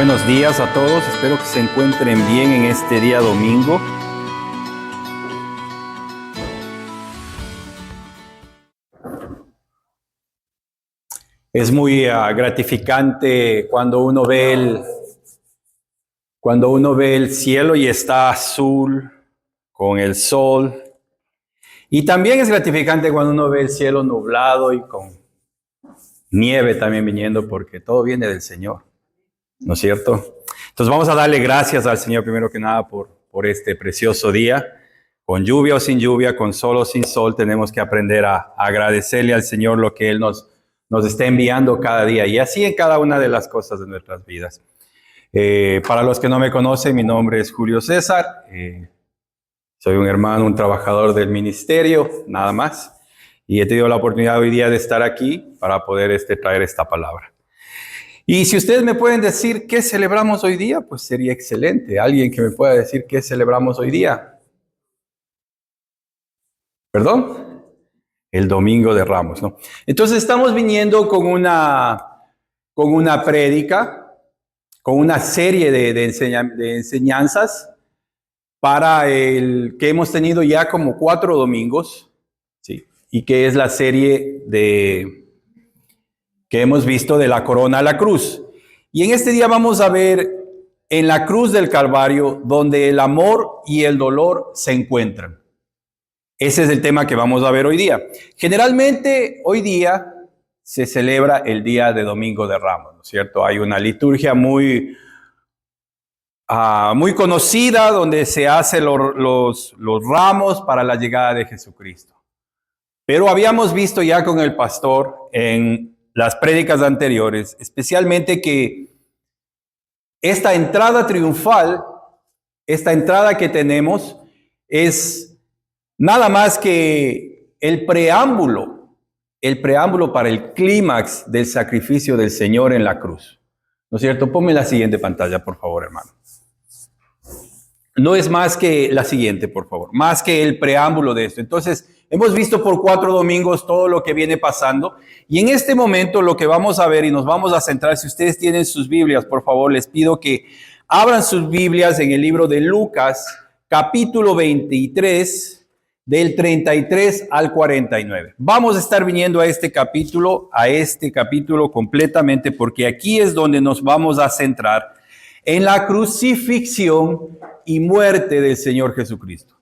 buenos días a todos. Espero que se encuentren bien en este día domingo. Es muy gratificante cuando uno ve el cielo y está azul con el sol. Y también es gratificante cuando uno ve el cielo nublado y con nieve también viniendo, porque todo viene del Señor, ¿no es cierto? Entonces vamos a darle gracias al Señor primero que nada por este precioso día. Con lluvia o sin lluvia, con sol o sin sol, tenemos que aprender a agradecerle al Señor lo que Él nos está enviando cada día, y así en cada una de las cosas de nuestras vidas. Para los que no me conocen, mi nombre es Julio César. Soy un hermano, un trabajador del ministerio, nada más. Y he tenido la oportunidad hoy día de estar aquí para poder traer esta palabra. Y si ustedes me pueden decir qué celebramos hoy día, pues sería excelente. Alguien que me pueda decir qué celebramos hoy día. ¿Perdón? El Domingo de Ramos, ¿no? Entonces estamos viniendo con una prédica, con una serie de enseñanzas para el que hemos tenido ya como 4 domingos, ¿sí? Y que es la serie que hemos visto de la corona a la cruz. Y en este día vamos a ver en la cruz del Calvario, donde el amor y el dolor se encuentran. Ese es el tema que vamos a ver hoy día. Generalmente hoy día se celebra el día de Domingo de Ramos, ¿no es cierto? Hay una liturgia muy conocida donde se hacen los ramos para la llegada de Jesucristo. Pero habíamos visto ya con el pastor en las prédicas anteriores, especialmente que esta entrada triunfal, esta entrada que tenemos, es nada más que el preámbulo para el clímax del sacrificio del Señor en la cruz. ¿No es cierto? Ponme la siguiente pantalla, por favor, hermano. No es más que la siguiente, por favor, más que el preámbulo de esto. Entonces, hemos visto por 4 domingos todo lo que viene pasando, y en este momento lo que vamos a ver y nos vamos a centrar, si ustedes tienen sus Biblias, por favor, les pido que abran sus Biblias en el libro de Lucas, capítulo 23, del 33 al 49. Vamos a estar viniendo a este capítulo completamente, porque aquí es donde nos vamos a centrar en la crucifixión y muerte del Señor Jesucristo.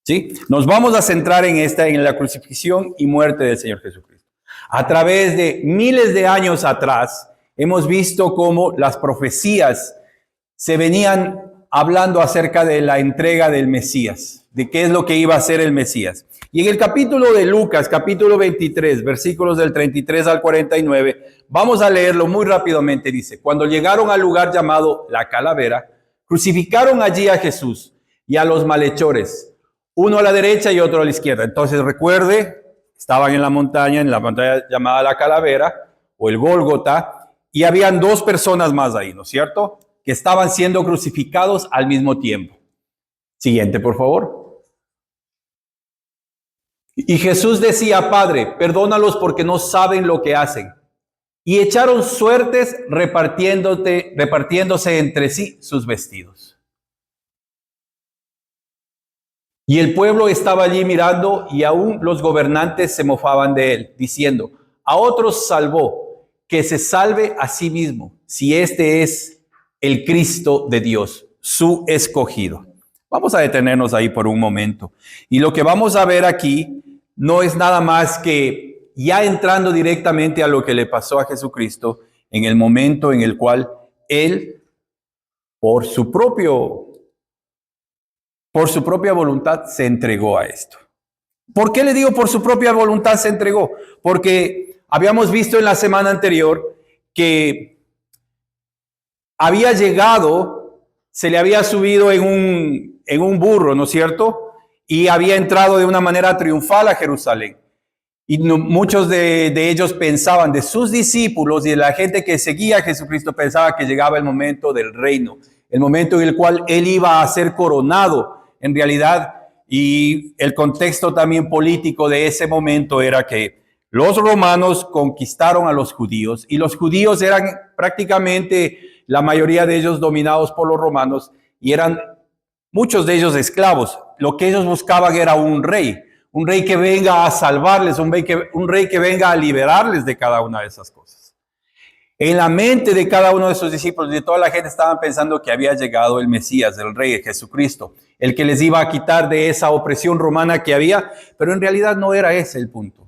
¿Sí? Nos vamos a centrar en la crucifixión y muerte del Señor Jesucristo. A través de miles de años atrás, hemos visto cómo las profecías se venían hablando acerca de la entrega del Mesías, de qué es lo que iba a hacer el Mesías. Y en el capítulo de Lucas, capítulo 23, versículos del 33 al 49, vamos a leerlo muy rápidamente. Dice: cuando llegaron al lugar llamado La Calavera, crucificaron allí a Jesús y a los malhechores, uno a la derecha y otro a la izquierda. Entonces recuerde, estaban en la montaña llamada La Calavera o el Gólgota, y habían 2 personas más ahí, ¿no es cierto?, que estaban siendo crucificados al mismo tiempo. Siguiente, por favor. Y Jesús decía: Padre, perdónalos porque no saben lo que hacen. Y echaron suertes repartiéndose entre sí sus vestidos. Y el pueblo estaba allí mirando, y aún los gobernantes se mofaban de él, diciendo: a otros salvó, que se salve a sí mismo, si este es el Cristo de Dios, su escogido. Vamos a detenernos ahí por un momento. Y lo que vamos a ver aquí no es nada más que ya entrando directamente a lo que le pasó a Jesucristo en el momento en el cual Él, por su propia voluntad, se entregó a esto. ¿Por qué le digo por su propia voluntad se entregó? Porque habíamos visto en la semana anterior que había llegado, se le había subido en un burro, ¿no es cierto? Y había entrado de una manera triunfal a Jerusalén. Y muchos de ellos pensaban, de sus discípulos y de la gente que seguía a Jesucristo, pensaba que llegaba el momento del reino, el momento en el cual Él iba a ser coronado en realidad. Y el contexto también político de ese momento era que los romanos conquistaron a los judíos, y los judíos eran prácticamente la mayoría de ellos dominados por los romanos, y eran muchos de ellos esclavos. Lo que ellos buscaban era un rey que venga a salvarles, un rey que venga a liberarles de cada una de esas cosas. En la mente de cada uno de sus discípulos y de toda la gente estaban pensando que había llegado el Mesías, el Rey, Jesucristo, el que les iba a quitar de esa opresión romana que había, pero en realidad no era ese el punto.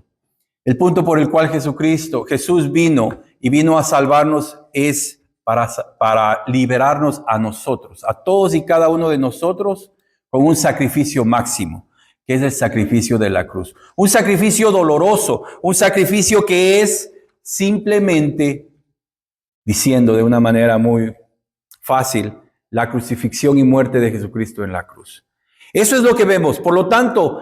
El punto por el cual Jesús vino y vino a salvarnos es para liberarnos a nosotros, a todos y cada uno de nosotros, con un sacrificio máximo, que es el sacrificio de la cruz. Un sacrificio doloroso, un sacrificio que es simplemente diciendo de una manera muy fácil la crucifixión y muerte de Jesucristo en la cruz. Eso es lo que vemos. Por lo tanto,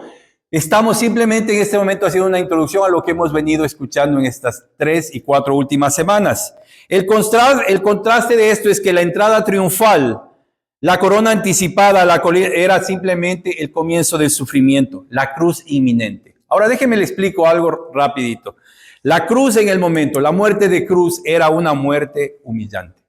estamos simplemente en este momento haciendo una introducción a lo que hemos venido escuchando en estas 3 y 4 últimas semanas. El contraste de esto es que la entrada triunfal, la corona anticipada, era simplemente el comienzo del sufrimiento, la cruz inminente. Ahora déjenme le explico algo rapidito. La cruz en el momento, la muerte de cruz era una muerte humillante.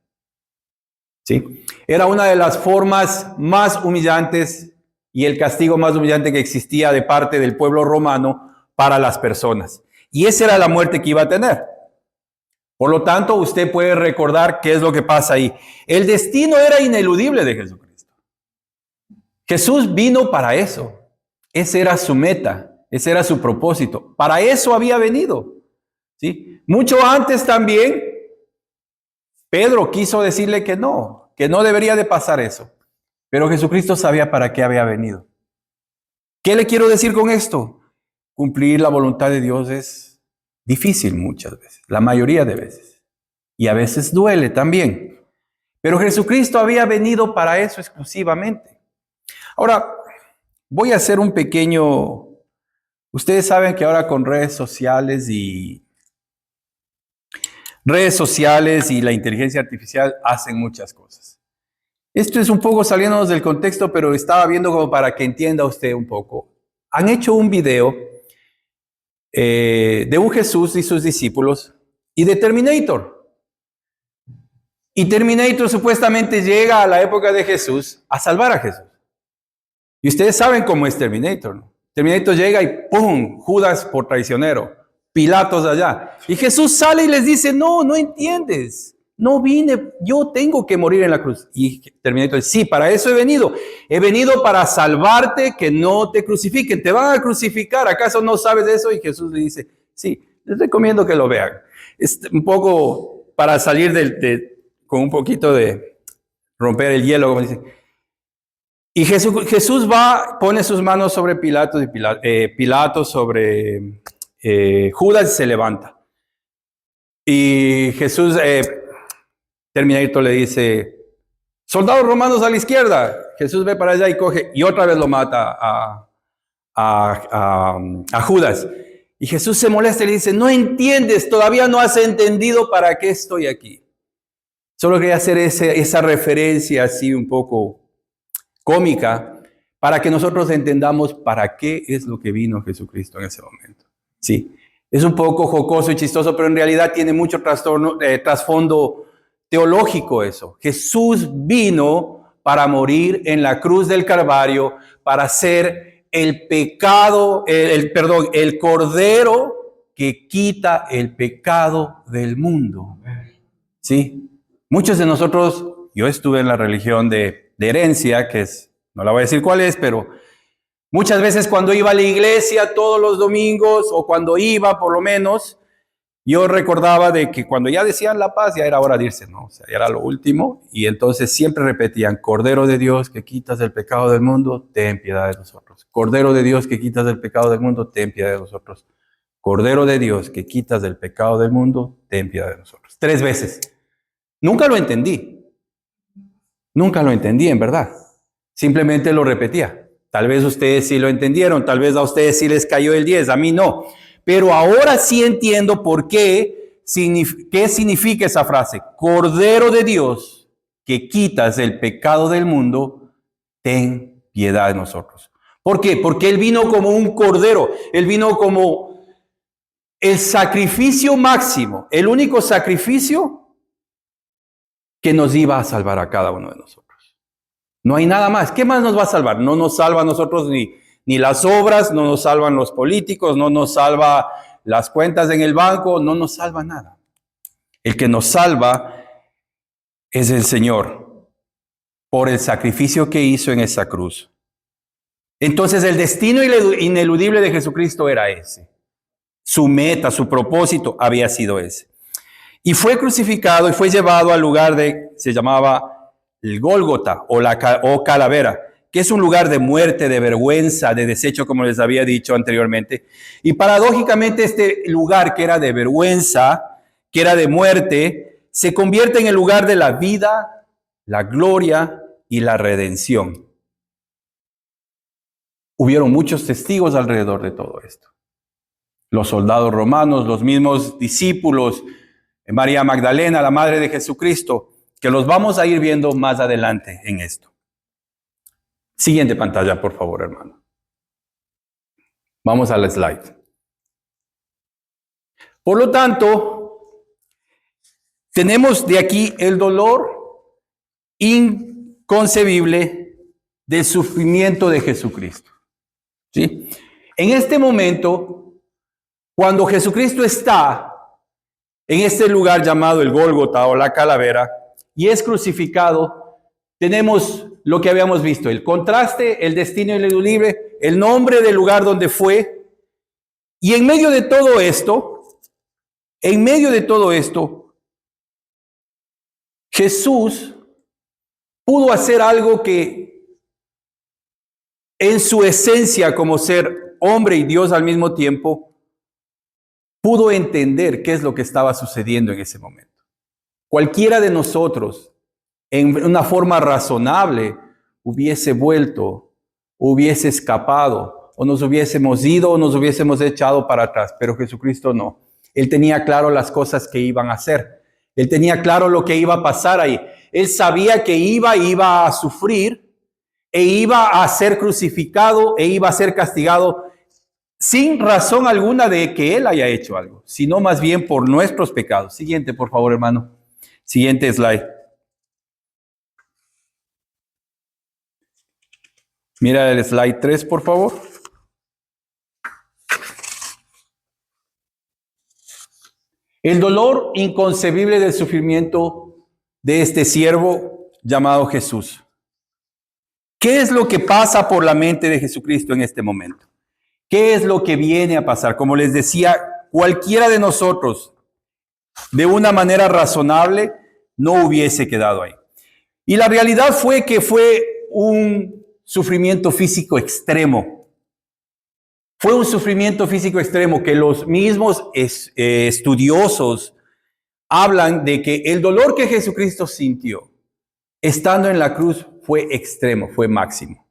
¿Sí? Era una de las formas más humillantes y el castigo más humillante que existía de parte del pueblo romano para las personas. Y esa era la muerte que iba a tener. Por lo tanto, usted puede recordar qué es lo que pasa ahí. El destino era ineludible de Jesucristo. Jesús vino para eso. Ese era su meta, ese era su propósito. Para eso había venido. ¿Sí? Mucho antes también, Pedro quiso decirle que no debería de pasar eso. Pero Jesucristo sabía para qué había venido. ¿Qué le quiero decir con esto? Cumplir la voluntad de Dios es difícil muchas veces, la mayoría de veces. Y a veces duele también. Pero Jesucristo había venido para eso exclusivamente. Ahora, voy a hacer un pequeño... Ustedes saben que ahora con redes sociales y la inteligencia artificial hacen muchas cosas. Esto es un poco saliéndonos del contexto, pero estaba viendo como para que entienda usted un poco. Han hecho un video de un Jesús y sus discípulos y de Terminator. Y Terminator supuestamente llega a la época de Jesús a salvar a Jesús. Y ustedes saben cómo es Terminator, ¿no? Terminator llega y ¡pum! Judas por traicionero. Pilatos allá. Y Jesús sale y les dice, no entiendes. No vine, yo tengo que morir en la cruz. Y Terminator dice, sí, para eso he venido. He venido para salvarte, que no te crucifiquen. Te van a crucificar. ¿Acaso no sabes de eso? Y Jesús le dice, sí, les recomiendo que lo vean. Es un poco para salir con un poquito de romper el hielo, como dice. Y Jesús va, pone sus manos sobre Pilatos y Pilatos sobre Judas y se levanta. Y Jesús, Terminator le dice, soldados romanos a la izquierda. Jesús ve para allá y coge y otra vez lo mata a Judas. Y Jesús se molesta y le dice, no entiendes, todavía no has entendido para qué estoy aquí. Solo quería hacer esa referencia así un poco cómica para que nosotros entendamos para qué es lo que vino Jesucristo en ese momento. Sí, es un poco jocoso y chistoso, pero en realidad tiene mucho trasfondo teológico eso. Jesús vino para morir en la cruz del Calvario, para ser el cordero que quita el pecado del mundo. Sí, muchos de nosotros, yo estuve en la religión de herencia, que es, no la voy a decir cuál es, pero muchas veces cuando iba a la iglesia todos los domingos, o cuando iba por lo menos, yo recordaba de que cuando ya decían la paz, ya era hora de irse, ¿no? O sea, ya era lo último, y entonces siempre repetían, Cordero de Dios que quitas el pecado del mundo, ten piedad de nosotros. Cordero de Dios que quitas el pecado del mundo, ten piedad de nosotros. Cordero de Dios que quitas del pecado del mundo, ten piedad de nosotros. 3 veces. Nunca lo entendí. Nunca lo entendí, en verdad. Simplemente lo repetía. Tal vez ustedes sí lo entendieron, tal vez a ustedes sí les cayó el 10, a mí no. Pero ahora sí entiendo por qué significa esa frase. Cordero de Dios, que quitas el pecado del mundo, ten piedad de nosotros. ¿Por qué? Porque Él vino como un cordero. Él vino como el sacrificio máximo, el único sacrificio que nos iba a salvar a cada uno de nosotros. No hay nada más. ¿Qué más nos va a salvar? No nos salva a nosotros ni las obras, no nos salvan los políticos, no nos salva las cuentas en el banco, no nos salva nada. El que nos salva es el Señor por el sacrificio que hizo en esa cruz. Entonces el destino ineludible de Jesucristo era ese. Su meta, su propósito había sido ese. Y fue crucificado y fue llevado al lugar se llamaba el Gólgota o Calavera, que es un lugar de muerte, de vergüenza, de desecho, como les había dicho anteriormente. Y paradójicamente este lugar que era de vergüenza, que era de muerte, se convierte en el lugar de la vida, la gloria y la redención. Hubieron muchos testigos alrededor de todo esto. Los soldados romanos, los mismos discípulos, María Magdalena, la madre de Jesucristo, que los vamos a ir viendo más adelante en esto. Siguiente pantalla, por favor, hermano. Vamos al slide. Por lo tanto, tenemos de aquí el dolor inconcebible del sufrimiento de Jesucristo. ¿Sí? En este momento, cuando Jesucristo está en este lugar llamado el Gólgota o la Calavera y es crucificado, tenemos lo que habíamos visto, el contraste, el destino ineludible, el nombre del lugar donde fue, y en medio de todo esto, Jesús pudo hacer algo que en su esencia como ser hombre y Dios al mismo tiempo, pudo entender qué es lo que estaba sucediendo en ese momento. Cualquiera de nosotros, en una forma razonable, hubiese vuelto, hubiese escapado, o nos hubiésemos ido, o nos hubiésemos echado para atrás, pero Jesucristo no. Él tenía claro las cosas que iban a hacer. Él tenía claro lo que iba a pasar ahí. Él sabía que iba a sufrir, e iba a ser crucificado, e iba a ser castigado, sin razón alguna de que Él haya hecho algo, sino más bien por nuestros pecados. Siguiente, por favor, hermano. Siguiente slide. Mira el slide 3, por favor. El dolor inconcebible del sufrimiento de este siervo llamado Jesús. ¿Qué es lo que pasa por la mente de Jesucristo en este momento? ¿Qué es lo que viene a pasar? Como les decía, cualquiera de nosotros, de una manera razonable, no hubiese quedado ahí. Y la realidad fue que fue un sufrimiento físico extremo. Fue un sufrimiento físico extremo que los mismos estudiosos hablan de que el dolor que Jesucristo sintió estando en la cruz fue extremo, fue máximo.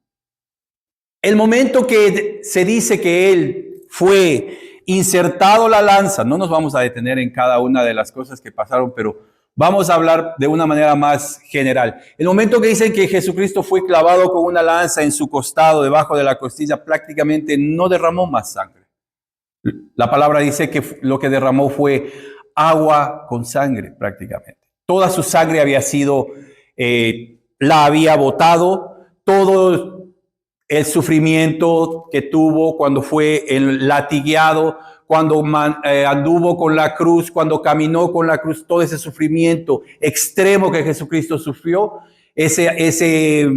El momento que se dice que Él fue insertado la lanza, no nos vamos a detener en cada una de las cosas que pasaron, pero vamos a hablar de una manera más general. El momento que dicen que Jesucristo fue clavado con una lanza en su costado, debajo de la costilla, prácticamente no derramó más sangre. La palabra dice que lo que derramó fue agua con sangre, prácticamente. Toda su sangre había sido, la había botado, todo el sufrimiento que tuvo cuando fue latigueado, cuando anduvo con la cruz, cuando caminó con la cruz, todo ese sufrimiento extremo que Jesucristo sufrió, ese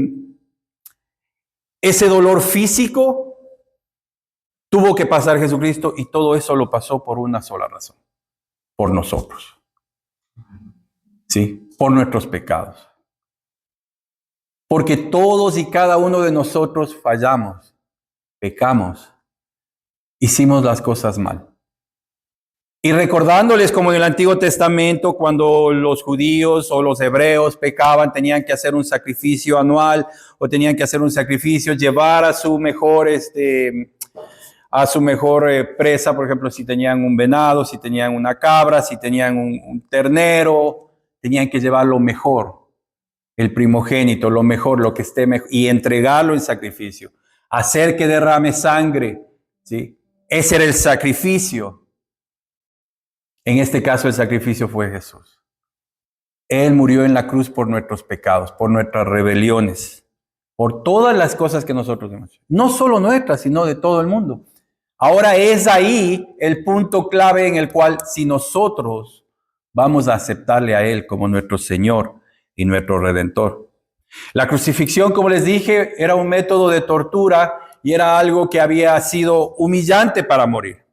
dolor físico, tuvo que pasar Jesucristo, y todo eso lo pasó por una sola razón, por nosotros. ¿Sí? Por nuestros pecados. Porque todos y cada uno de nosotros fallamos, pecamos, hicimos las cosas mal. Y recordándoles, como en el Antiguo Testamento, cuando los judíos o los hebreos pecaban, tenían que hacer un sacrificio anual, o tenían que hacer un sacrificio, llevar a su mejor presa, por ejemplo, si tenían un venado, si tenían una cabra, si tenían un ternero, tenían que llevar lo mejor, el primogénito, lo mejor, lo que esté mejor, y entregarlo en sacrificio, hacer que derrame sangre, ¿sí? Ese era el sacrificio. En este caso el sacrificio fue Jesús. Él murió en la cruz por nuestros pecados, por nuestras rebeliones, por todas las cosas que nosotros hemos hecho. No solo nuestras, sino de todo el mundo. Ahora es ahí el punto clave en el cual si nosotros vamos a aceptarle a Él como nuestro Señor y nuestro Redentor. La crucifixión, como les dije, era un método de tortura y era algo que había sido humillante para morir.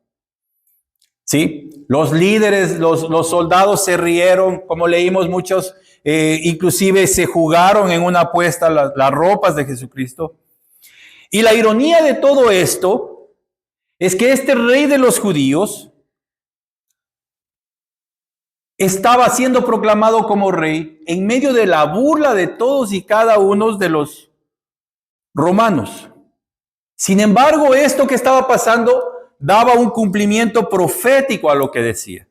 ¿Sí? Los líderes, los soldados se rieron, como leímos muchos, inclusive se jugaron en una apuesta las ropas de Jesucristo. Y la ironía de todo esto es que este rey de los judíos estaba siendo proclamado como rey en medio de la burla de todos y cada uno de los romanos. Sin embargo, esto que estaba pasando daba un cumplimiento profético a lo que decía.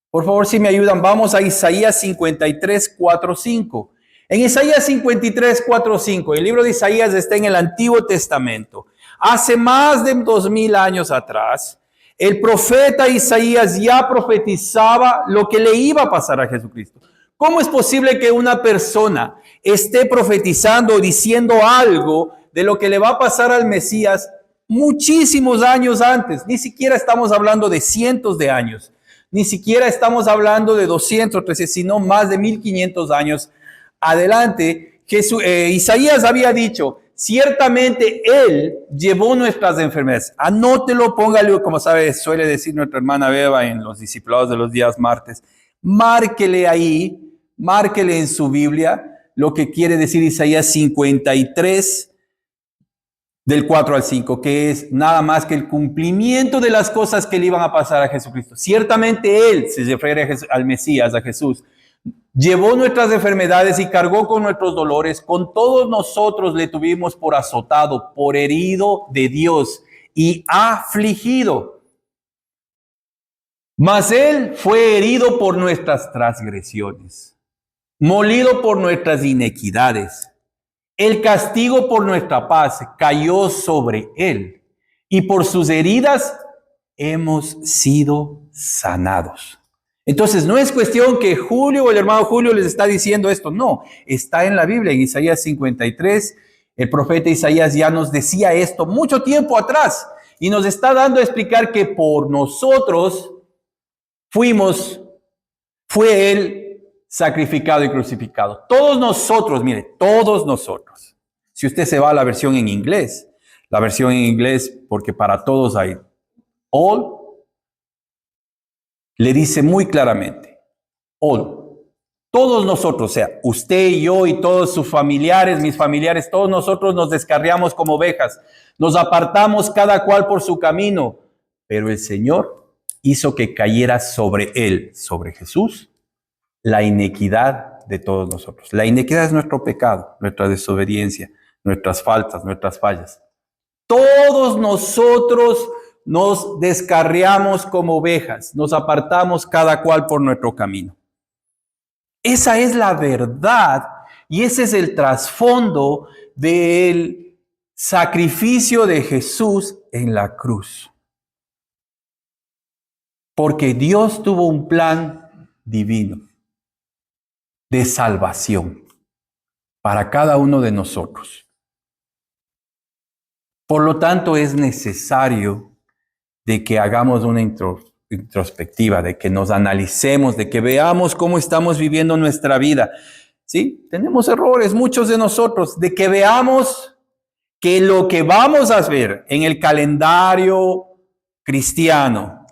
Por favor, si me ayudan, vamos a Isaías 53, 4, 5. En Isaías 53, 4, 5, el libro de Isaías está en el Antiguo Testamento. Hace más de 2000 años atrás, el profeta Isaías ya profetizaba lo que le iba a pasar a Jesucristo. ¿Cómo es posible que una persona esté profetizando o diciendo algo de lo que le va a pasar al Mesías muchísimos años antes? Ni siquiera estamos hablando de cientos de años, ni siquiera estamos hablando de 200, 300, sino más de 1500 años adelante. Isaías había dicho, ciertamente Él llevó nuestras enfermedades. Anótelo, póngale, como sabe, suele decir nuestra hermana Beba en los discipulados de los días martes. Márquele ahí, márquele en su Biblia lo que quiere decir Isaías 53, del 4 al 5, que es nada más que el cumplimiento de las cosas que le iban a pasar a Jesucristo. Ciertamente Él, se refiere al Mesías, a Jesús, llevó nuestras enfermedades y cargó con nuestros dolores. Con todos nosotros le tuvimos por azotado, por herido de Dios y afligido. Mas Él fue herido por nuestras transgresiones, molido por nuestras inequidades. El castigo por nuestra paz cayó sobre Él, y por sus heridas hemos sido sanados. Entonces, no es cuestión que Julio o el hermano Julio les está diciendo esto, no, está en la Biblia, en Isaías 53, el profeta Isaías ya nos decía esto mucho tiempo atrás, y nos está dando a explicar que por nosotros fue Él sacrificado y crucificado. Todos nosotros, mire, todos nosotros. Si usted se va a la versión en inglés, porque para todos hay all, le dice muy claramente, all. Todos nosotros, o sea, usted y yo y todos sus familiares, mis familiares, todos nosotros nos descarriamos como ovejas, nos apartamos cada cual por su camino, pero el Señor hizo que cayera sobre Él, sobre Jesús, la iniquidad de todos nosotros. La iniquidad es nuestro pecado, nuestra desobediencia, nuestras faltas, nuestras fallas. Todos nosotros nos descarriamos como ovejas, nos apartamos cada cual por nuestro camino. Esa es la verdad y ese es el trasfondo del sacrificio de Jesús en la cruz. Porque Dios tuvo un plan divino de salvación para cada uno de nosotros. Por lo tanto, es necesario de que hagamos una introspectiva, de que nos analicemos, de que veamos cómo estamos viviendo nuestra vida. ¿Sí? Tenemos errores, muchos de nosotros, de que veamos que lo que vamos a ver en el calendario cristiano,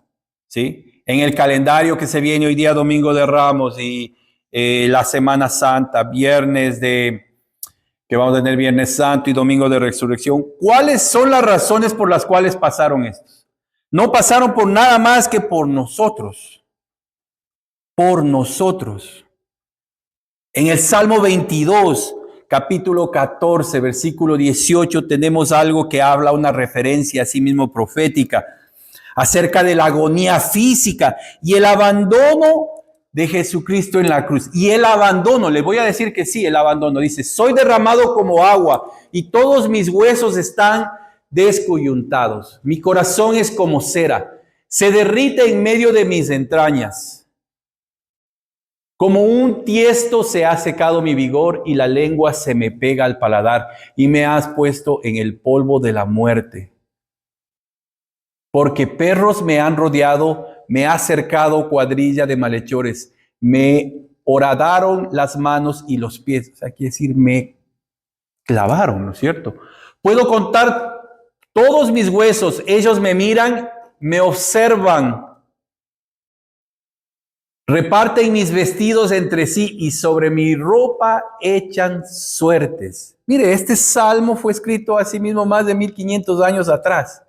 ¿sí? En el calendario que se viene hoy día, Domingo de Ramos y la Semana Santa, que vamos a tener Viernes Santo y Domingo de Resurrección. ¿Cuáles son las razones por las cuales pasaron estos? No pasaron por nada más que por nosotros. Por nosotros. En el Salmo 22, capítulo 14, versículo 18, tenemos algo que habla, una referencia a sí mismo profética, acerca de la agonía física y el abandono de Jesucristo en la cruz. Y el abandono, le voy a decir que sí, el abandono. Dice, soy derramado como agua y todos mis huesos están descoyuntados. Mi corazón es como cera, se derrite en medio de mis entrañas. Como un tiesto se ha secado mi vigor y la lengua se me pega al paladar y me has puesto en el polvo de la muerte. Porque perros me han rodeado, me ha cercado cuadrilla de malhechores, me horadaron las manos y los pies. O sea, quiere decir, me clavaron, ¿no es cierto? Puedo contar todos mis huesos, ellos me miran, me observan. Reparten mis vestidos entre sí y sobre mi ropa echan suertes. Mire, este salmo fue escrito asimismo más de 1500 años atrás.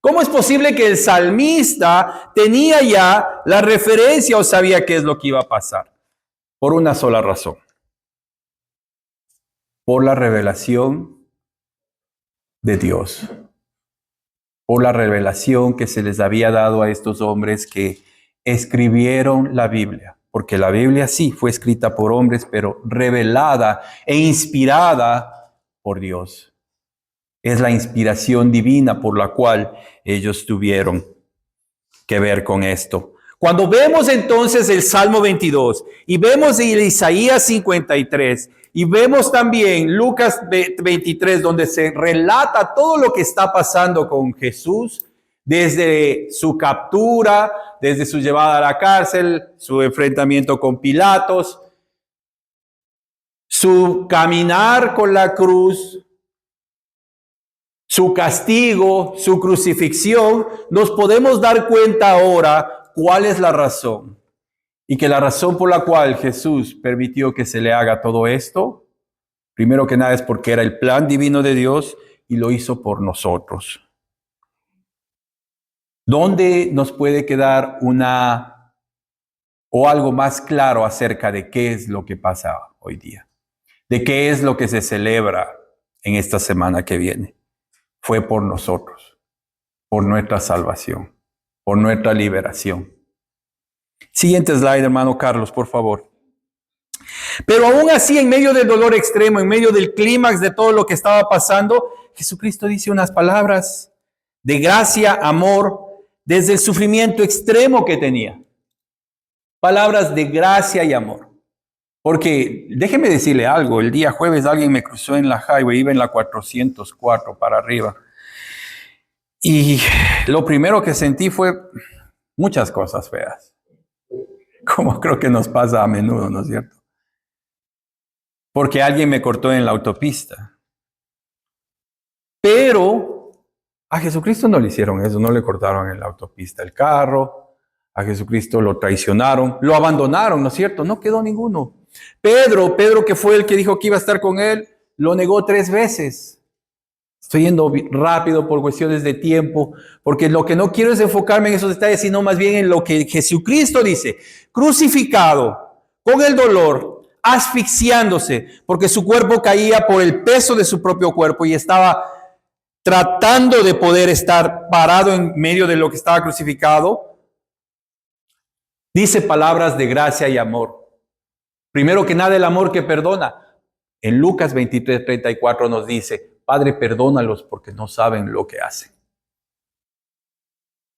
¿Cómo es posible que el salmista tenía ya la referencia o sabía qué es lo que iba a pasar? Por una sola razón. Por la revelación de Dios. Por la revelación que se les había dado a estos hombres que escribieron la Biblia, porque la Biblia sí fue escrita por hombres, pero revelada e inspirada por Dios. Es la inspiración divina por la cual ellos tuvieron que ver con esto. Cuando vemos entonces el Salmo 22 y vemos el Isaías 53 y vemos también Lucas 23, donde se relata todo lo que está pasando con Jesús, desde su captura, desde su llevada a la cárcel, su enfrentamiento con Pilatos, su caminar con la cruz, su castigo, su crucifixión, nos podemos dar cuenta ahora cuál es la razón. Y que la razón por la cual Jesús permitió que se le haga todo esto, primero que nada es porque era el plan divino de Dios y lo hizo por nosotros. ¿Dónde nos puede quedar algo más claro acerca de qué es lo que pasa hoy día? De qué es lo que se celebra en esta semana que viene. Fue por nosotros, por nuestra salvación, por nuestra liberación. Siguiente slide, hermano Carlos, por favor. Pero aún así, en medio del dolor extremo, en medio del clímax de todo lo que estaba pasando, Jesucristo dice unas palabras de gracia, amor, desde el sufrimiento extremo que tenía. Palabras de gracia y amor. Porque déjeme decirle algo, el día jueves alguien me cruzó en la highway, iba en la 404 para arriba. Y lo primero que sentí fue muchas cosas feas. Como creo que nos pasa a menudo, ¿no es cierto? Porque alguien me cortó en la autopista. Pero a Jesucristo no le hicieron eso, no le cortaron en la autopista el carro. A Jesucristo lo traicionaron, lo abandonaron, ¿no es cierto? No quedó ninguno. Pedro, que fue el que dijo que iba a estar con él, lo negó 3 veces. Estoy yendo rápido por cuestiones de tiempo, porque lo que no quiero es enfocarme en esos detalles, sino más bien en lo que Jesucristo dice. Crucificado, con el dolor, asfixiándose, porque su cuerpo caía por el peso de su propio cuerpo y estaba tratando de poder estar parado en medio de lo que estaba crucificado. Dice palabras de gracia y amor. Primero que nada, el amor que perdona. En Lucas 23:34 nos dice, Padre, perdónalos porque no saben lo que hacen.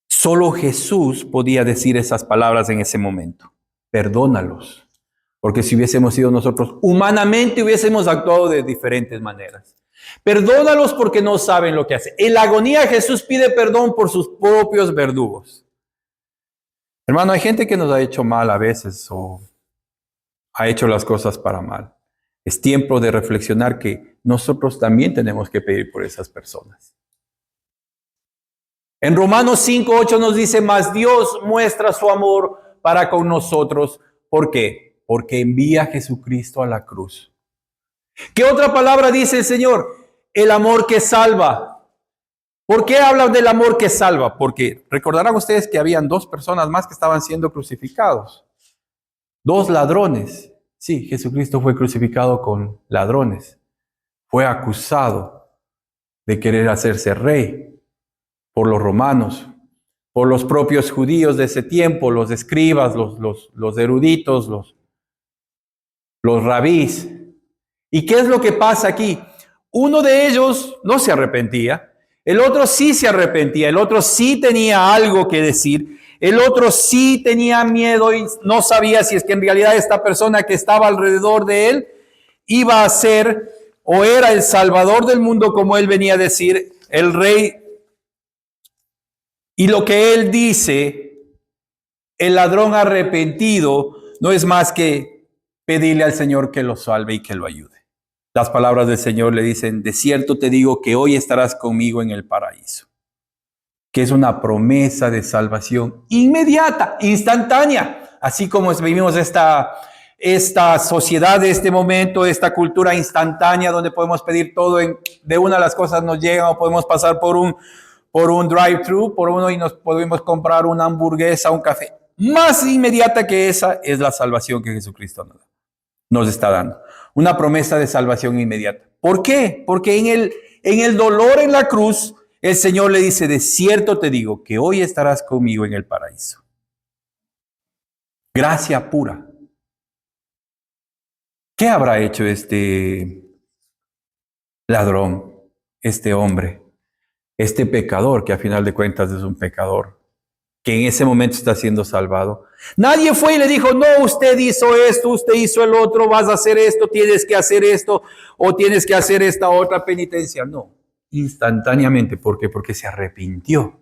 Solo Jesús podía decir esas palabras en ese momento. Perdónalos. Porque si hubiésemos sido nosotros, humanamente hubiésemos actuado de diferentes maneras. Perdónalos porque no saben lo que hacen. En la agonía Jesús pide perdón por sus propios verdugos. Hermano, hay gente que nos ha hecho mal a veces o ha hecho las cosas para mal. Es tiempo de reflexionar que nosotros también tenemos que pedir por esas personas. En Romanos 5:8 nos dice, mas Dios muestra su amor para con nosotros. ¿Por qué? Porque envía a Jesucristo a la cruz. ¿Qué otra palabra dice el Señor? El amor que salva. ¿Por qué hablan del amor que salva? Porque recordarán ustedes que habían 2 personas más que estaban siendo crucificados. 2 ladrones. Sí, Jesucristo fue crucificado con ladrones. Fue acusado de querer hacerse rey por los romanos, por los propios judíos de ese tiempo, los escribas, los eruditos, los rabís. ¿Y qué es lo que pasa aquí? Uno de ellos no se arrepentía, el otro sí se arrepentía, el otro sí tenía algo que decir. El otro sí tenía miedo y no sabía si es que en realidad esta persona que estaba alrededor de él iba a ser o era el salvador del mundo, como él venía a decir, el rey. Y lo que él dice, el ladrón arrepentido, no es más que pedirle al Señor que lo salve y que lo ayude. Las palabras del Señor le dicen, de cierto te digo que hoy estarás conmigo en el paraíso. Que es una promesa de salvación inmediata, instantánea. Así como vivimos esta sociedad de este momento, esta cultura instantánea donde podemos pedir todo, de una de las cosas nos llegan o podemos pasar por un drive-thru, por uno y nos podemos comprar una hamburguesa, un café. Más inmediata que esa es la salvación que Jesucristo nos está dando. Una promesa de salvación inmediata. ¿Por qué? Porque en el dolor en la cruz, el Señor le dice, de cierto te digo que hoy estarás conmigo en el paraíso. Gracia pura. ¿Qué habrá hecho este ladrón, este hombre, este pecador, que a final de cuentas es un pecador, que en ese momento está siendo salvado? Nadie fue y le dijo, no, usted hizo esto, usted hizo el otro, vas a hacer esto, tienes que hacer esto, o tienes que hacer esta otra penitencia. No, instantáneamente. ¿Por qué? Porque se arrepintió.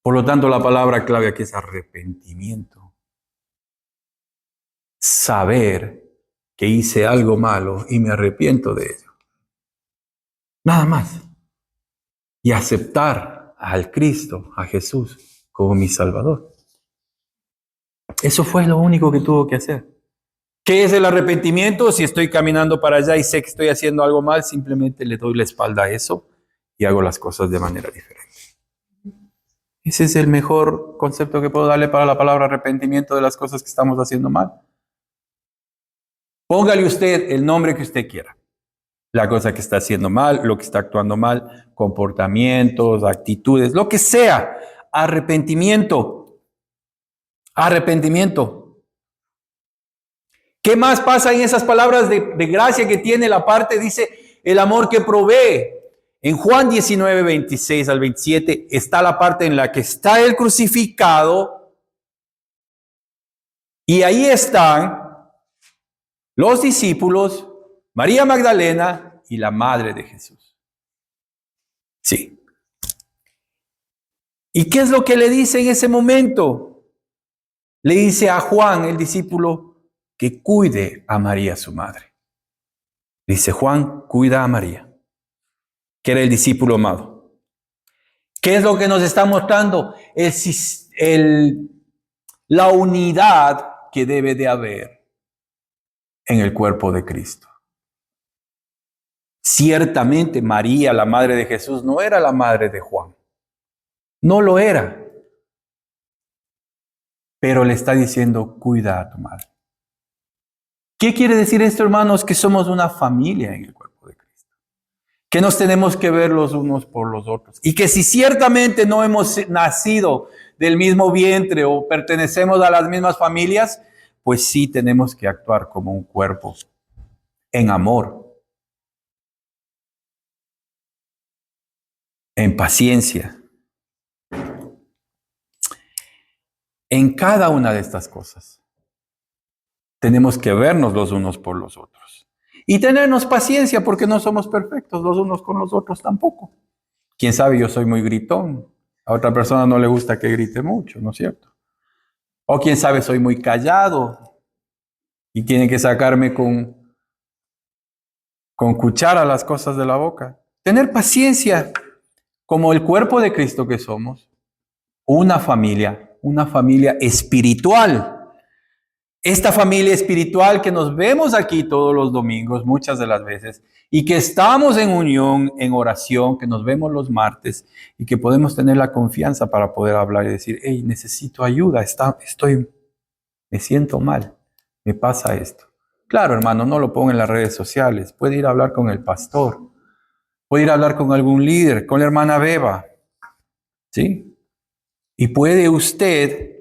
Por lo tanto, la palabra clave aquí es arrepentimiento. Saber que hice algo malo y me arrepiento de ello. Nada más. Y aceptar al Cristo, a Jesús, como mi Salvador. Eso fue lo único que tuvo que hacer. ¿Qué es el arrepentimiento? Si estoy caminando para allá y sé que estoy haciendo algo mal, simplemente le doy la espalda a eso y hago las cosas de manera diferente. Ese es el mejor concepto que puedo darle para la palabra arrepentimiento de las cosas que estamos haciendo mal. Póngale usted el nombre que usted quiera. La cosa que está haciendo mal, lo que está actuando mal, comportamientos, actitudes, lo que sea. Arrepentimiento. Arrepentimiento. ¿Qué más pasa en esas palabras de gracia que tiene la parte? Dice, el amor que provee. En Juan 19, 26 al 27 está la parte en la que está el crucificado y ahí están los discípulos, María Magdalena y la madre de Jesús. Sí. ¿Y qué es lo que le dice en ese momento? Le dice a Juan, el discípulo, que cuide a María, su madre. Dice Juan, cuida a María, que era el discípulo amado. ¿Qué es lo que nos está mostrando? La unidad que debe de haber en el cuerpo de Cristo. Ciertamente María, la madre de Jesús, no era la madre de Juan. No lo era. Pero le está diciendo, cuida a tu madre. ¿Qué quiere decir esto, hermanos? Que somos una familia en el cuerpo de Cristo. Que nos tenemos que ver los unos por los otros. Y que si ciertamente no hemos nacido del mismo vientre o pertenecemos a las mismas familias, pues sí tenemos que actuar como un cuerpo en amor, en paciencia, en cada una de estas cosas. Tenemos que vernos los unos por los otros. Y tenernos paciencia porque no somos perfectos los unos con los otros tampoco. Quién sabe, yo soy muy gritón. A otra persona no le gusta que grite mucho, ¿no es cierto? O quién sabe, soy muy callado y tiene que sacarme con cuchara las cosas de la boca. Tener paciencia como el cuerpo de Cristo que somos. Una familia espiritual. Esta familia espiritual que nos vemos aquí todos los domingos, muchas de las veces, y que estamos en unión, en oración, que nos vemos los martes y que podemos tener la confianza para poder hablar y decir, hey, necesito ayuda, me siento mal, me pasa esto. Claro, hermano, no lo ponga en las redes sociales, puede ir a hablar con el pastor, puede ir a hablar con algún líder, con la hermana Beba, ¿sí? Y puede usted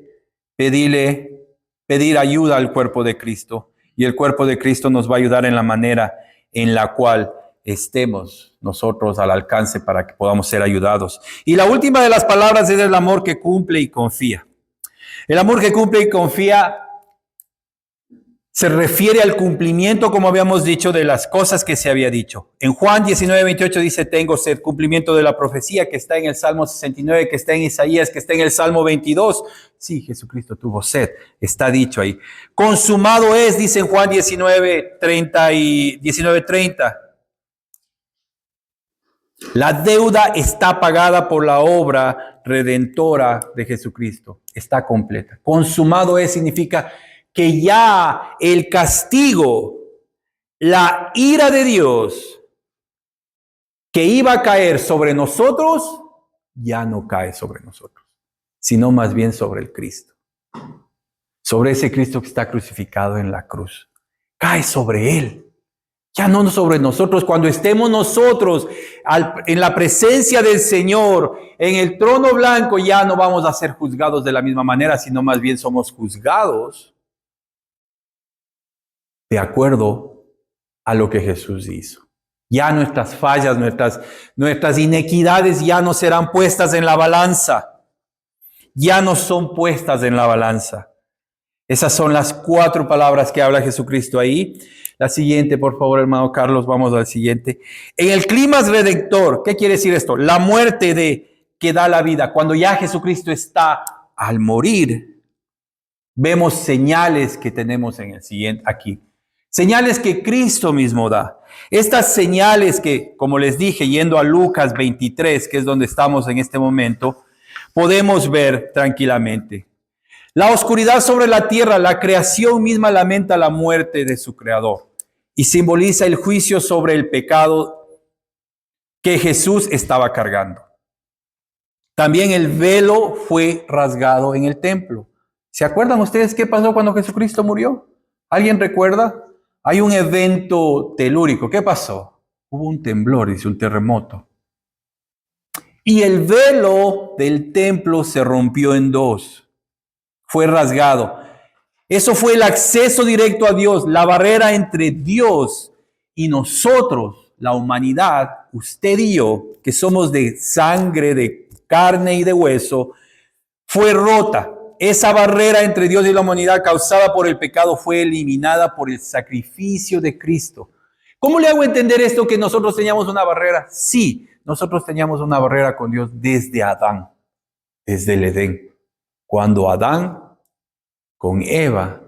pedir ayuda al cuerpo de Cristo y el cuerpo de Cristo nos va a ayudar en la manera en la cual estemos nosotros al alcance para que podamos ser ayudados. Y la última de las palabras es el amor que cumple y confía. El amor que cumple y confía se refiere al cumplimiento, como habíamos dicho, de las cosas que se había dicho. En Juan 19:28 dice, tengo sed, cumplimiento de la profecía que está en el Salmo 69, que está en Isaías, que está en el Salmo 22. Sí, Jesucristo tuvo sed, está dicho ahí. Consumado es, dice en Juan 19:30. La deuda está pagada por la obra redentora de Jesucristo. Está completa. Consumado es significa que ya el castigo, la ira de Dios que iba a caer sobre nosotros, ya no cae sobre nosotros, sino más bien sobre el Cristo. Sobre ese Cristo que está crucificado en la cruz. Cae sobre Él. Ya no sobre nosotros. Cuando estemos nosotros en la presencia del Señor, en el trono blanco, ya no vamos a ser juzgados de la misma manera, sino más bien somos juzgados de acuerdo a lo que Jesús hizo. Ya nuestras fallas, nuestras inequidades ya no serán puestas en la balanza. Ya no son puestas en la balanza. Esas son las 4 palabras que habla Jesucristo ahí. La siguiente, por favor, hermano Carlos, vamos al siguiente. En el clímax redentor, ¿qué quiere decir esto? La muerte que da la vida. Cuando ya Jesucristo está al morir, vemos señales que tenemos en el siguiente aquí. Señales que Cristo mismo da. Estas señales que, como les dije, yendo a Lucas 23, que es donde estamos en este momento, podemos ver tranquilamente. La oscuridad sobre la tierra, la creación misma lamenta la muerte de su creador y simboliza el juicio sobre el pecado que Jesús estaba cargando. También el velo fue rasgado en el templo. ¿Se acuerdan ustedes qué pasó cuando Jesucristo murió? ¿Alguien recuerda? Hay un evento telúrico. ¿Qué pasó? Hubo un temblor, dice, un terremoto. Y el velo del templo se rompió en 2. Fue rasgado. Eso fue el acceso directo a Dios, la barrera entre Dios y nosotros, la humanidad, usted y yo, que somos de sangre, de carne y de hueso, fue rota. Esa barrera entre Dios y la humanidad causada por el pecado fue eliminada por el sacrificio de Cristo. ¿Cómo le hago entender esto que nosotros teníamos una barrera? Sí, nosotros teníamos una barrera con Dios desde Adán, desde el Edén. Cuando Adán con Eva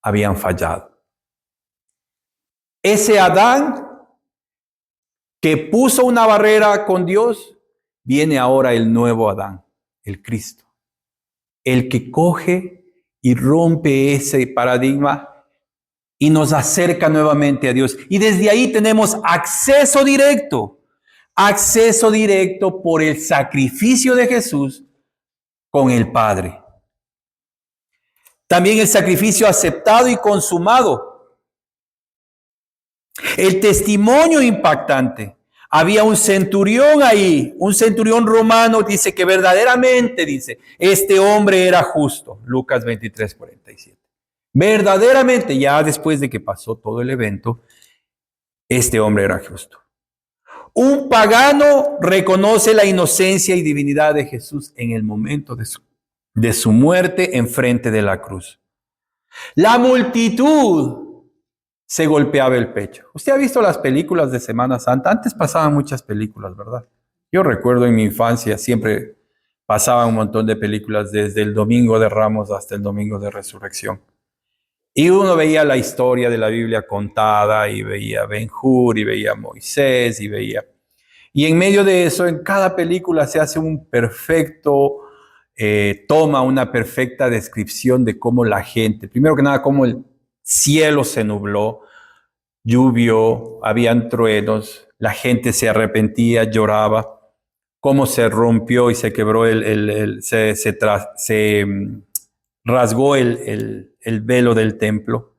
habían fallado. Ese Adán que puso una barrera con Dios, viene ahora el nuevo Adán, el Cristo. El que coge y rompe ese paradigma y nos acerca nuevamente a Dios. Y desde ahí tenemos acceso directo por el sacrificio de Jesús con el Padre. También el sacrificio aceptado y consumado. El testimonio impactante. Había un centurión ahí, un centurión romano, dice que verdaderamente, dice, este hombre era justo. Lucas 23:47. Verdaderamente, ya después de que pasó todo el evento, este hombre era justo. Un pagano reconoce la inocencia y divinidad de Jesús en el momento de su muerte enfrente de la cruz. La multitud se golpeaba el pecho. Usted ha visto las películas de Semana Santa. Antes pasaban muchas películas, ¿verdad? Yo recuerdo en mi infancia siempre pasaban un montón de películas desde el Domingo de Ramos hasta el Domingo de Resurrección. Y uno veía la historia de la Biblia contada y veía Ben-Hur y veía Moisés y veía... Y en medio de eso, en cada película se hace un perfecto... toma una perfecta descripción de cómo la gente, primero que nada, cómo el cielo se nubló, llovió, habían truenos, la gente se arrepentía, lloraba, cómo se rompió y se quebró se rasgó el velo del templo,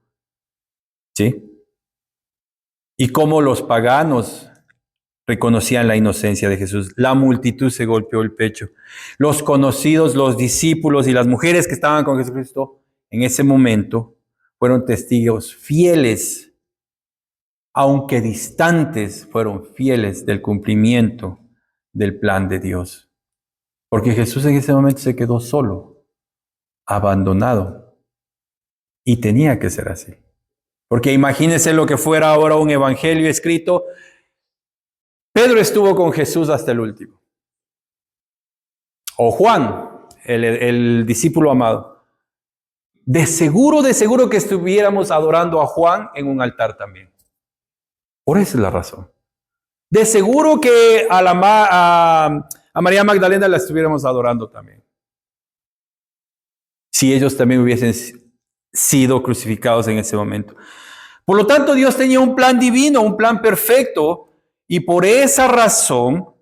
¿sí? Y cómo los paganos reconocían la inocencia de Jesús. La multitud se golpeó el pecho. Los conocidos, los discípulos y las mujeres que estaban con Jesucristo en ese momento fueron testigos fieles aunque distantes, fueron fieles del cumplimiento del plan de Dios. Porque Jesús en ese momento se quedó solo, abandonado. Y tenía que ser así. Porque imagínense lo que fuera ahora un evangelio escrito. Pedro estuvo con Jesús hasta el último. O Juan, el discípulo amado. De seguro que estuviéramos adorando a Juan en un altar también. Por esa es la razón. De seguro que a María Magdalena la estuviéramos adorando también. Si ellos también hubiesen sido crucificados en ese momento. Por lo tanto, Dios tenía un plan divino, un plan perfecto, y por esa razón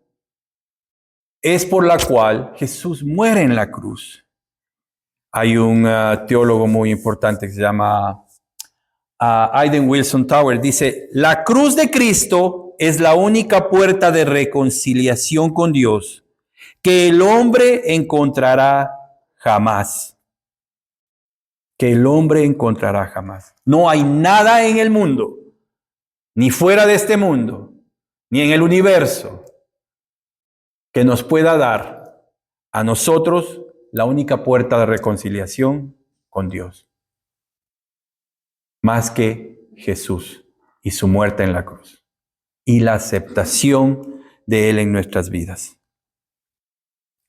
es por la cual Jesús muere en la cruz. Hay un teólogo muy importante que se llama Aiden Wilson Tower. Dice, la cruz de Cristo es la única puerta de reconciliación con Dios que el hombre encontrará jamás. Que el hombre encontrará jamás. No hay nada en el mundo, ni fuera de este mundo, ni en el universo, que nos pueda dar a nosotros la única puerta de reconciliación con Dios, más que Jesús y su muerte en la cruz y la aceptación de Él en nuestras vidas.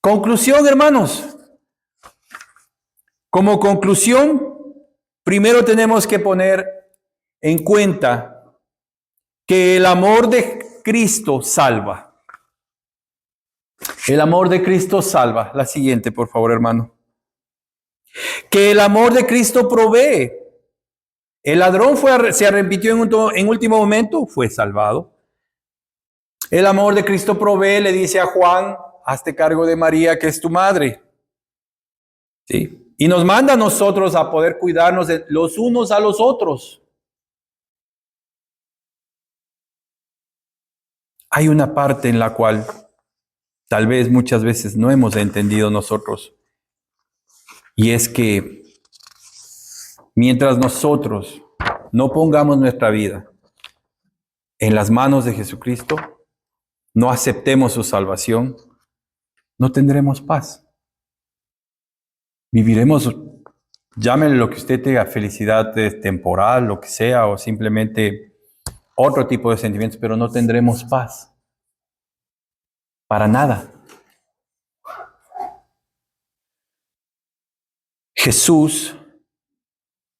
Conclusión, hermanos. Como conclusión, primero tenemos que poner en cuenta que el amor de Cristo salva. El amor de Cristo salva. La siguiente, por favor, hermano. Que el amor de Cristo provee. El ladrón se arrepintió en último momento, fue salvado. El amor de Cristo provee, le dice a Juan, hazte cargo de María, que es tu madre. ¿Sí? Y nos manda a nosotros a poder cuidarnos de los unos a los otros. Hay una parte en la cual tal vez muchas veces no hemos entendido nosotros. Y es que mientras nosotros no pongamos nuestra vida en las manos de Jesucristo, no aceptemos su salvación, no tendremos paz. Viviremos, llámenle lo que usted tenga, felicidad temporal, lo que sea, o simplemente otro tipo de sentimientos, pero no tendremos paz. Para nada. Jesús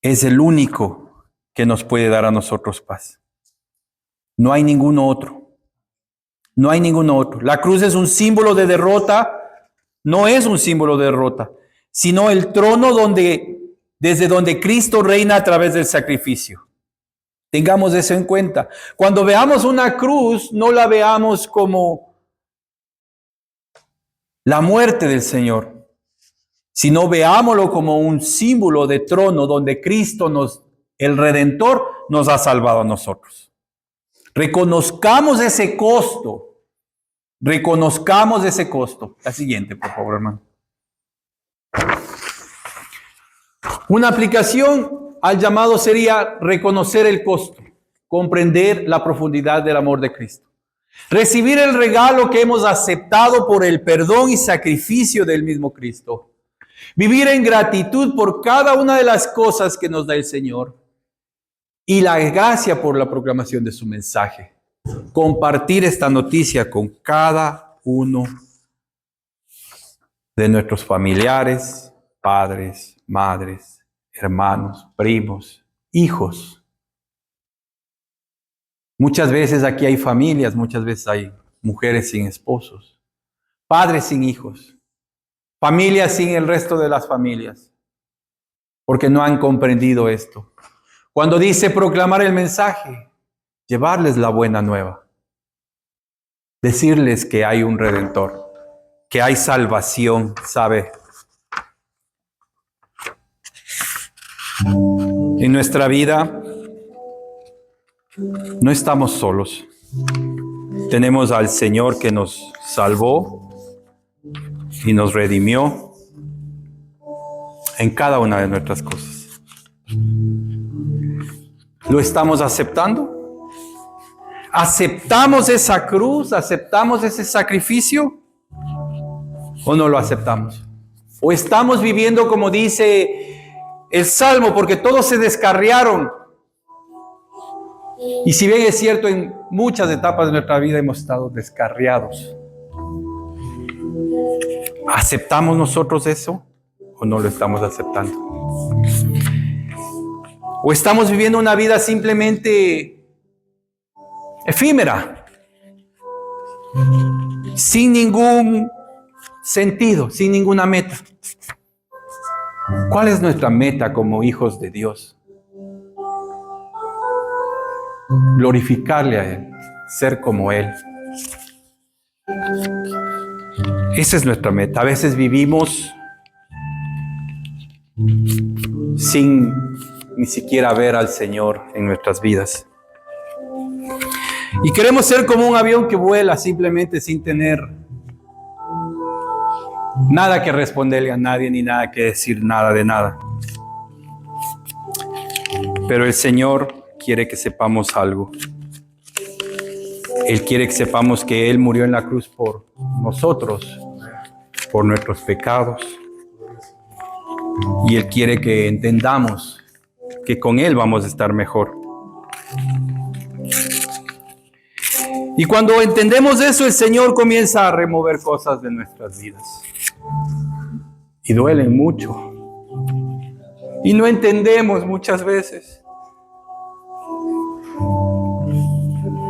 es el único que nos puede dar a nosotros paz. No hay ninguno otro. No hay ninguno otro. La cruz es un símbolo de derrota. No es un símbolo de derrota, sino el trono desde donde Cristo reina a través del sacrificio. Tengamos eso en cuenta. Cuando veamos una cruz, no la veamos como la muerte del Señor, sino veámoslo como un símbolo de trono donde Cristo el Redentor, nos ha salvado a nosotros. Reconozcamos ese costo. Reconozcamos ese costo. La siguiente, por favor, hermano. Una aplicación al llamado sería reconocer el costo, comprender la profundidad del amor de Cristo. Recibir el regalo que hemos aceptado por el perdón y sacrificio del mismo Cristo. Vivir en gratitud por cada una de las cosas que nos da el Señor. Y la gracia por la proclamación de su mensaje. Compartir esta noticia con cada uno de nuestros familiares, padres, madres, hermanos, primos, hijos. Muchas veces aquí hay familias, muchas veces hay mujeres sin esposos, padres sin hijos, familias sin el resto de las familias, porque no han comprendido esto. Cuando dice proclamar el mensaje, llevarles la buena nueva, decirles que hay un Redentor, que hay salvación, ¿sabe? En nuestra vida no estamos solos. Tenemos al Señor que nos salvó y nos redimió en cada una de nuestras cosas. ¿Lo estamos aceptando? ¿Aceptamos esa cruz? ¿Aceptamos ese sacrificio? ¿O no lo aceptamos? ¿O estamos viviendo como dice el Salmo, porque todos se descarriaron? Y si bien es cierto, en muchas etapas de nuestra vida hemos estado descarriados. ¿Aceptamos nosotros eso o no lo estamos aceptando? ¿O estamos viviendo una vida simplemente efímera, sin ningún sentido, sin ninguna meta? ¿Cuál es nuestra meta como hijos de Dios? Glorificarle a Él, ser como Él. Esa es nuestra meta. A veces vivimos sin ni siquiera ver al Señor en nuestras vidas. Y queremos ser como un avión que vuela simplemente sin tener nada que responderle a nadie, ni nada que decir, nada de nada. Pero el Señor quiere que sepamos algo. Él quiere que sepamos que Él murió en la cruz por nosotros, por nuestros pecados. Y Él quiere que entendamos que con Él vamos a estar mejor. Y cuando entendemos eso, el Señor comienza a remover cosas de nuestras vidas. Y duelen mucho. Y no entendemos muchas veces.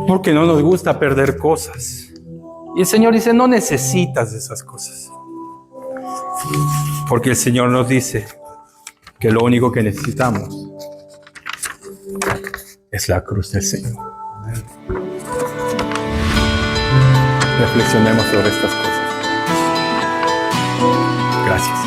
Porque no nos gusta perder cosas. Y el Señor dice, no necesitas esas cosas. Porque el Señor nos dice que lo único que necesitamos es la cruz del Señor. Reflexionemos sobre estas cosas. Gracias.